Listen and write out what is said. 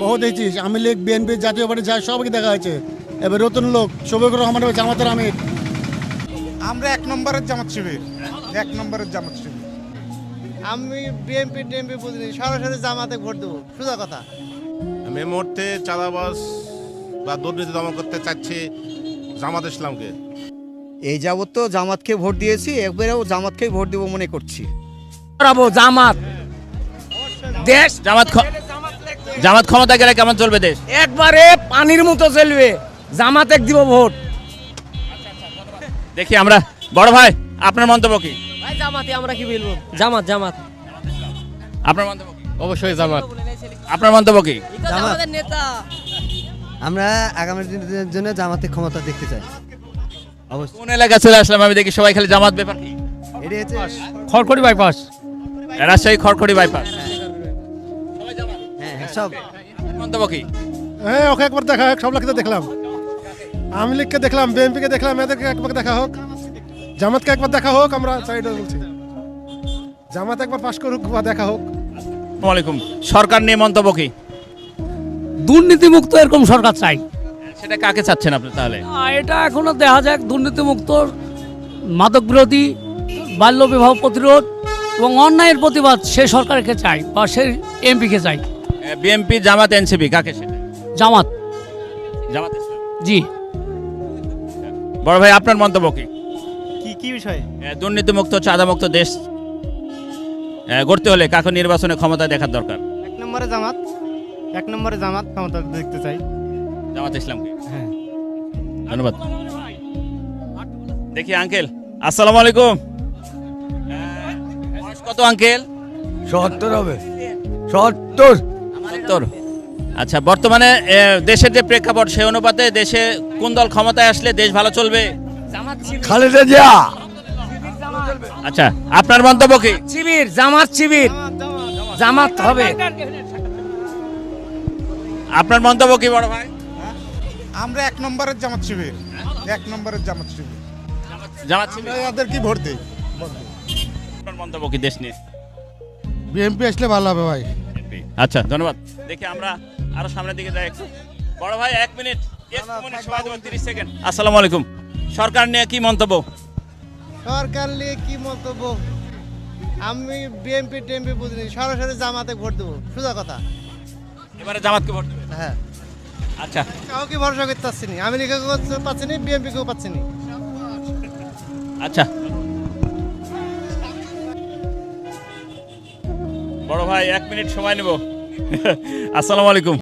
বহু দেখছিস আমি লীগ বিএনপি জাতীয় পার্টি যা সবাইকে দেখা হয়েছে। এবার নতুন লোক শফিকুর রহমান জামাতের আমির। আমরা এক নম্বরের জামাত শিবির, এক নম্বরের জামাত শিবির। আমি বিএনপি টিএমপি বুঝিনি, সরাসরি জামাতে ভোট দেবো, সোজা কথা। আমি এই মুহূর্তে চাঁদাবাজ বা দুর্নীতি দমন করতে চাচ্ছি জামাত ইসলামকে। এই যাবত তো জামাতকে ভোট দিয়েছি, একবারেও জামাতকেই ভোট দেবো মনে করছি। জামাত দেশ জামাত ক্ষমতা গেলে কেমন চলবে দেশ? একবারে পানির মতো চলবে। জামাত এক দিব ভোট। দেখি আমরা বড় ভাই আপনার মন্তব্য কি? ভাই জামাতে আমরা কি বলবো, জামাত জামাত। আপনার মন্তব্য কি? অবশ্যই জামাত। আপনার মন্তব্য কি? আমাদের নেতা। আমরা আগামী দিনের জন্য জামাতের ক্ষমতা দেখতে চাই। অবশ্যই। কোন এলাকা চলে আসলাম আমি দেখি সবাই খালি জামাত ব্যাপার কি? এটাই হচ্ছে খড়খড়ি বাইপাস। রাজশাহী খড়খড়ি বাইপাস। হ্যাঁ সব। মন্তব্য কি? হ্যাঁ ওকে একবার দেখা হোক, সব লোককে দেখলাম। আওয়ামী লীগকে দেখলাম, বিএনপিকে দেখলাম, এদেরকে একবার দেখা হোক, জামাতকে একবার দেখা হোক। আমরা চাইটা বলছি জামাত একবার পাশ করুক বা দেখা হোক। আসসালামু আলাইকুম। সরকার নিয়ে মন্তব্য কি? দুর্নীতিমুক্ত এরকম সরকার চাই। সেটা কাকে চাচ্ছেন আপনি তাহলে? এটা এখনো দেখা যাক, দুর্নীতিমুক্ত, মাদক বিরোধী, বাল্য বিবাহ প্রতিরোধ এবং অন্যায়ের প্রতিবাদ সে সরকারকে চাই বা সে এমপিকে চাই। বিএনপি জামাত এনসিপি কাকে সেটা? জামাত। জামাত ইসলাম। জি। বড় ভাই আপনার মন্তব্য কি? কি বিষয়ে? দুর্নীতিমুক্ত চাঁদামুক্ত দেশ গড়তে হলে কাকে নির্বাচনে ক্ষমতা দেখার দরকার? এক নম্বরে জামাত, এক নম্বরে জামাত ক্ষমতা দেখতে চাই। জামাত ইসলামকে। হ্যাঁ। ধন্যবাদ। দেখি আঙ্কেল, আসসালামু আলাইকুম। বয়স কত আঙ্কেল? ৭০ হবে। ৭০। ৭০। আচ্ছা, বর্তমানে দেশের যে প্রেক্ষাপট সে অনুপাতে দেশে কোন দল ক্ষমতায় আসলে দেশ ভালো চলবে? খালেদা জিয়া। আচ্ছা, আপনার মন্তব্য কি? শিবির, জামাত শিবির, জামাত হবে। আপনার মন্তব্য কি বড় ভাই? আমরা এক নম্বরের জামাত শিবির, এক নম্বরের জামাত শিবির। জামাত শিবির। এদের কি ভোট দেই? আপনার মন্তব্য কি দেশ নিয়ে? বিএনপি আসলে ভালো হবে ভাই। আচ্ছা, ধন্যবাদ। দেখি আমরা আরো সামনের দিকে যাই একটু। বড় ভাই 1 মিনিট, 1 মিনিট সময় দেব, 30 সেকেন্ড। আসসালামু আলাইকুম। সরকার নিয়ে কি মন্তব্য? সরকার নিয়ে কি মন্তব্য? আমি বিএনপি টিএমপি বুঝিনি, সরাসরি জামাতে ভোট দেবো, সোজা কথা। এবারে জামাতকে ভোট দেবেন? হ্যাঁ। আচ্ছা, কাউকে ভরসা করতে পারছি না, আমি লিখেও পাচ্ছি না, বিএনপিকেও পাচ্ছি না। আচ্ছা। বড় ভাই 1 মিনিট সময় নেব। আসসালামু আলাইকুম।